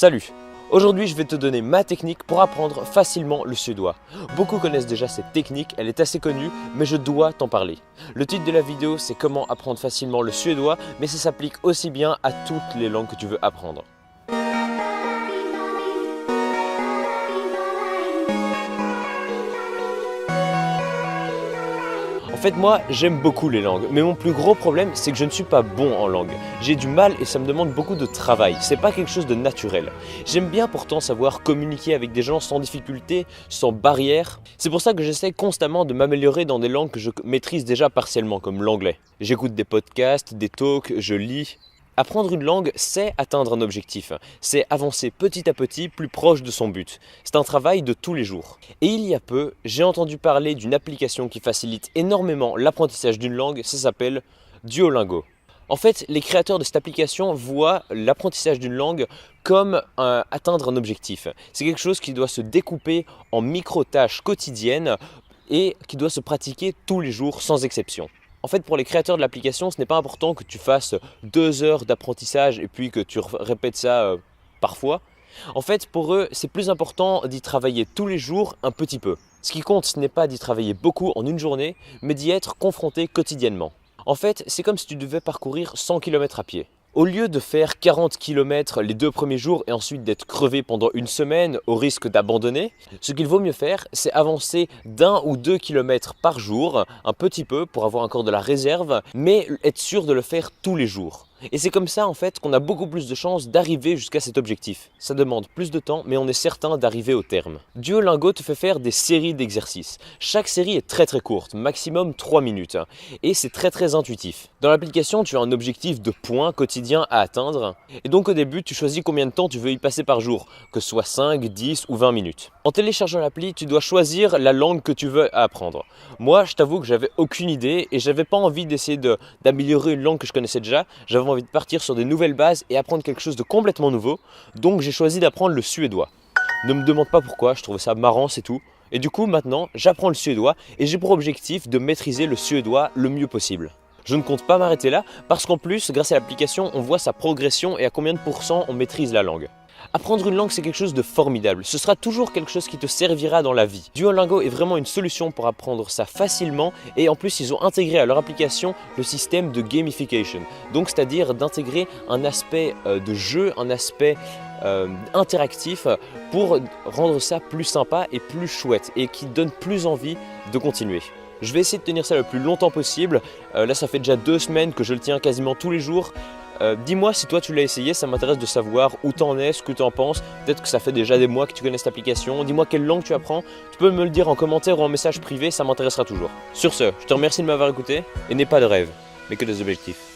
Salut! Aujourd'hui, je vais te donner ma technique pour apprendre facilement le suédois. Beaucoup connaissent déjà cette technique, elle est assez connue, mais je dois t'en parler. Le titre de la vidéo, c'est comment apprendre facilement le suédois, mais ça s'applique aussi bien à toutes les langues que tu veux apprendre. En fait, moi, j'aime beaucoup les langues, mais mon plus gros problème, c'est que je ne suis pas bon en langue. J'ai du mal et ça me demande beaucoup de travail, c'est pas quelque chose de naturel. J'aime bien pourtant savoir communiquer avec des gens sans difficulté, sans barrière. C'est pour ça que j'essaie constamment de m'améliorer dans des langues que je maîtrise déjà partiellement, comme l'anglais. J'écoute des podcasts, des talks, je lis. Apprendre une langue, c'est atteindre un objectif, c'est avancer petit à petit plus proche de son but. C'est un travail de tous les jours. Et il y a peu, j'ai entendu parler d'une application qui facilite énormément l'apprentissage d'une langue, ça s'appelle Duolingo. En fait, les créateurs de cette application voient l'apprentissage d'une langue comme atteindre un objectif. C'est quelque chose qui doit se découper en micro-tâches quotidiennes et qui doit se pratiquer tous les jours sans exception. En fait, pour les créateurs de l'application, ce n'est pas important que tu fasses 2 heures d'apprentissage et puis que tu répètes ça parfois. En fait, pour eux, c'est plus important d'y travailler tous les jours un petit peu. Ce qui compte, ce n'est pas d'y travailler beaucoup en une journée, mais d'y être confronté quotidiennement. En fait, c'est comme si tu devais parcourir 100 km à pied. Au lieu de faire 40 km les 2 premiers jours et ensuite d'être crevé pendant une semaine au risque d'abandonner, ce qu'il vaut mieux faire, c'est avancer d'1 ou 2 km par jour, un petit peu pour avoir encore de la réserve, mais être sûr de le faire tous les jours. Et c'est comme ça en fait qu'on a beaucoup plus de chances d'arriver jusqu'à cet objectif. Ça demande plus de temps, mais on est certain d'arriver au terme. Duolingo te fait faire des séries d'exercices. Chaque série est très courte, maximum 3 minutes. Et c'est très intuitif. Dans l'application, tu as un objectif de points quotidien à atteindre. Et donc au début, tu choisis combien de temps tu veux y passer par jour, que ce soit 5, 10 ou 20 minutes. En téléchargeant l'appli, tu dois choisir la langue que tu veux apprendre. Moi, je t'avoue que j'avais aucune idée et j'avais pas envie d'essayer d'améliorer une langue que je connaissais déjà. J'avais envie de partir sur des nouvelles bases et apprendre quelque chose de complètement nouveau. Donc j'ai choisi d'apprendre le suédois. Ne me demande pas pourquoi, je trouvais ça marrant, c'est tout. Et du coup, maintenant, j'apprends le suédois et j'ai pour objectif de maîtriser le suédois le mieux possible. Je ne compte pas m'arrêter là parce qu'en plus, grâce à l'application, on voit sa progression et à combien de pourcents on maîtrise la langue. Apprendre une langue, c'est quelque chose de formidable. Ce sera toujours quelque chose qui te servira dans la vie. Duolingo est vraiment une solution pour apprendre ça facilement et en plus, ils ont intégré à leur application le système de gamification. Donc, c'est-à-dire d'intégrer un aspect de jeu, un aspect interactif pour rendre ça plus sympa et plus chouette et qui donne plus envie de continuer. Je vais essayer de tenir ça le plus longtemps possible. Là, ça fait déjà 2 semaines que je le tiens quasiment tous les jours. Dis-moi si toi tu l'as essayé, ça m'intéresse de savoir où t'en es, ce que tu en penses. Peut-être que ça fait déjà des mois que tu connais cette application. Dis-moi quelle langue tu apprends. Tu peux me le dire en commentaire ou en message privé, ça m'intéressera toujours. Sur ce, je te remercie de m'avoir écouté et n'aie pas de rêve, mais que des objectifs.